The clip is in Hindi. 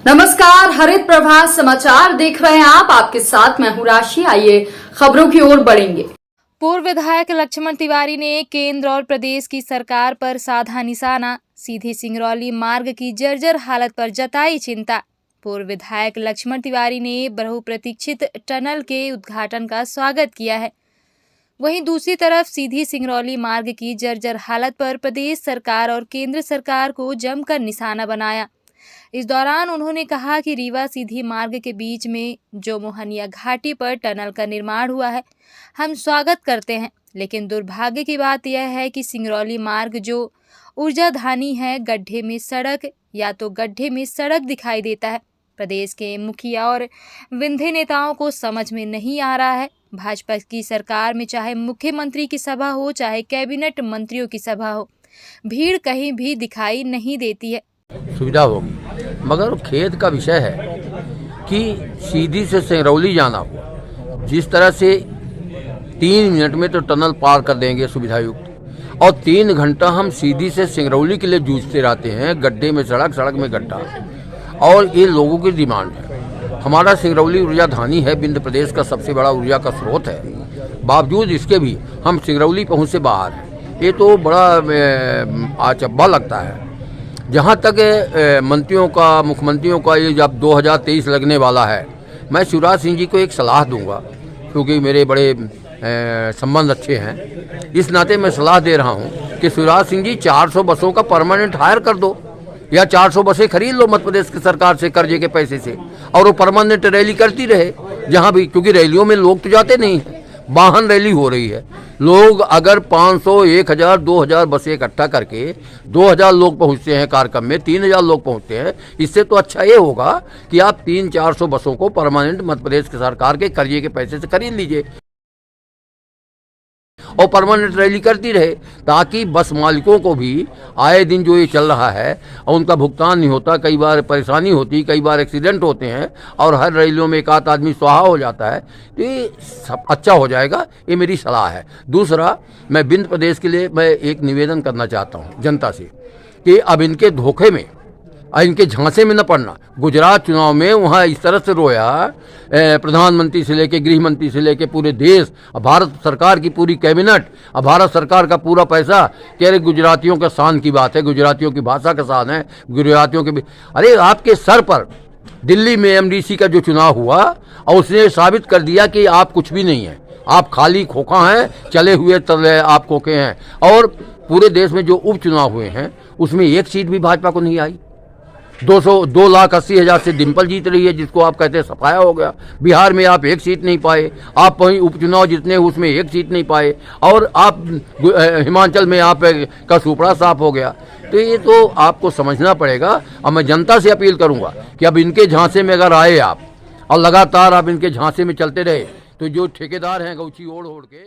नमस्कार, हरित प्रभात समाचार देख रहे हैं आप। आपके साथ मैं हूं राशि। आइए खबरों की ओर बढ़ेंगे। पूर्व विधायक लक्ष्मण तिवारी ने केंद्र और प्रदेश की सरकार पर साधा निशाना। सीधी सिंगरौली मार्ग की जर्जर हालत पर जताई चिंता। पूर्व विधायक लक्ष्मण तिवारी ने बहुप्रतीक्षित टनल के उद्घाटन का स्वागत किया है। वहीं दूसरी तरफ सीधी सिंगरौली मार्ग की जर्जर हालत पर प्रदेश सरकार और केंद्र सरकार को जमकर निशाना बनाया। इस दौरान उन्होंने कहा कि रीवा सीधी मार्ग के बीच में जो मोहनिया घाटी पर टनल का निर्माण हुआ है, हम स्वागत करते हैं, लेकिन दुर्भाग्य की बात यह है कि सिंगरौली मार्ग जो ऊर्जाधानी है, गड्ढे में सड़क दिखाई देता है। प्रदेश के मुखिया और विंध्य नेताओं को समझ में नहीं आ रहा है। भाजपा की सरकार में चाहे मुख्यमंत्री की सभा हो, चाहे कैबिनेट मंत्रियों की सभा हो, भीड़ कहीं भी दिखाई नहीं देती है। सुविधा होगी, मगर खेद का विषय है कि सीधी से सिंगरौली जाना हो, जिस तरह से 3 मिनट में तो टनल पार कर देंगे सुविधा युक्त, और 3 घंटा हम सीधी से सिंगरौली के लिए जूझते रहते हैं, गड्ढे में सड़क में गड्ढा। और ये लोगों की डिमांड है। हमारा सिंगरौली ऊर्जाधानी है, विंध्य प्रदेश का सबसे बड़ा ऊर्जा का स्रोत है। बावजूद इसके भी हम सिंगरौली पहुँच से बाहर हैं। ये तो बड़ा अचंभा लगता है। जहाँ तक मंत्रियों का, मुख्यमंत्रियों का ये जब 2023 लगने वाला है, मैं शिवराज सिंह जी को एक सलाह दूंगा, क्योंकि मेरे बड़े संबंध अच्छे हैं। इस नाते मैं सलाह दे रहा हूँ कि शिवराज सिंह जी 400 बसों का परमानेंट हायर कर दो, या 400 बसें खरीद लो मध्य प्रदेश की सरकार से कर्जे के पैसे से, और वो परमानेंट रैली करती रहे जहाँ भी, क्योंकि रैलियों में लोग तो जाते नहीं हैं, वाहन रैली हो रही है। लोग अगर 500, 1000, 2000 बसें इकट्ठा करके 2000 लोग पहुंचते हैं कार्यक्रम में, 3000 लोग पहुंचते हैं, इससे तो अच्छा ये होगा कि आप 300-400 बसों को परमानेंट मध्य प्रदेश की सरकार के कर्जे के पैसे से खरीद लीजिए और परमानेंट रैली करती रहे, ताकि बस मालिकों को भी आए दिन जो ये चल रहा है और उनका भुगतान नहीं होता, कई बार परेशानी होती, कई बार एक्सीडेंट होते हैं और हर रैलियों में एक आध आदमी स्वाहा हो जाता है, तो ये सब अच्छा हो जाएगा। ये मेरी सलाह है। दूसरा, मैं विंध्य प्रदेश के लिए मैं एक निवेदन करना चाहता हूँ जनता से कि अब इनके धोखे में, इनके झांसे में न पड़ना। गुजरात चुनाव में वहाँ इस तरह से रोया प्रधानमंत्री से लेके, गृह मंत्री से लेके पूरे देश, भारत सरकार की पूरी कैबिनेट, भारत सरकार का पूरा पैसा, कह रहे गुजरातियों का शान की बात है, गुजरातियों की भाषा का शान है, गुजरातियों के भी। अरे आपके सर पर दिल्ली में एमडीसी का जो चुनाव हुआ और उसने साबित कर दिया कि आप कुछ भी नहीं हैं, आप खाली खोखा हैं, चले हुए तले आप खोखे हैं। और पूरे देश में जो उपचुनाव हुए हैं उसमें एक सीट भी भाजपा को नहीं आई। 2,80,000 से डिम्पल जीत रही है, जिसको आप कहते हैं सफाया हो गया। बिहार में आप एक सीट नहीं पाए, आप वहीं उपचुनाव जितने उसमें एक सीट नहीं पाए, और आप हिमाचल में आप का सुपड़ा साफ हो गया। तो ये तो आपको समझना पड़ेगा। और मैं जनता से अपील करूंगा कि अब इनके झांसे में अगर आए आप और लगातार आप इनके झांसे में चलते रहे, तो जो ठेकेदार हैं गौची ओढ़ के